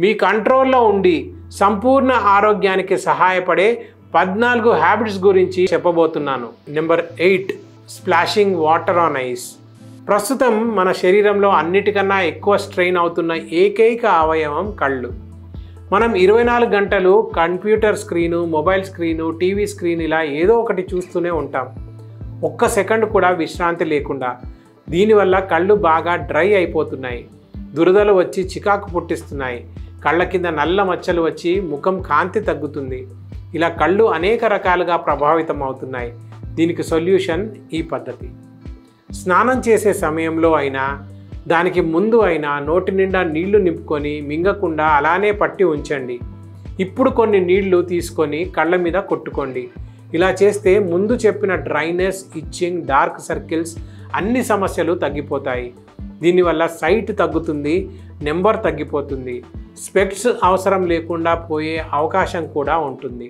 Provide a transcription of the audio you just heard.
మీ కంట్రోల్లో ఉండి సంపూర్ణ ఆరోగ్యానికి సహాయపడే 14 హ్యాబిట్స్ గురించి చెప్పబోతున్నాను. Number 8, splashing water on ice. ప్రస్తుతం మన శరీరంలో అన్నిటికన్నా ఎక్కువ స్ట్రెయిన్ అవుతున్న ఏకైక అవయవం కళ్ళు. మనం 24 గంటలు computer screen, mobile screen, TV screen ఇలా ఏదో ఒకటి చూస్తూనే ఉంటాం, ఒక్క సెకండ్ కూడా విశ్రాంతి లేకుండా. దీనివల్ల కళ్ళు బాగా డ్రై అయిపోతున్నాయి, దురదలు వచ్చి చికాకు పుట్టిస్తున్నాయి, కళ్ళ కింద నల్ల మచ్చలు వచ్చి ముఖం కాంతి తగ్గుతుంది. ఇలా కళ్ళు అనేక రకాలుగా ప్రభావితం అవుతున్నాయి. దీనికి సొల్యూషన్ ఈ పద్ధతి. స్నానం చేసే సమయంలో అయినా, దానికి ముందు అయినా నోటి నిండా నీళ్లు నింపుకొని మింగకుండా అలానే పట్టి ఉంచండి. ఇప్పుడు కొన్ని నీళ్లు తీసుకొని కళ్ళ మీద కొట్టుకోండి. ఇలా చేస్తే ముందు చెప్పిన డ్రైనెస్, ఇచ్చింగ్, డార్క్ సర్కిల్స్ అన్ని సమస్యలు తగ్గిపోతాయి. దీనివల్ల సైట్ తగ్గుతుంది, నెంబర్ తగ్గిపోతుంది, స్పెక్ట్స్ అవసరం లేకుండా పోయే అవకాశం కూడా ఉంటుంది.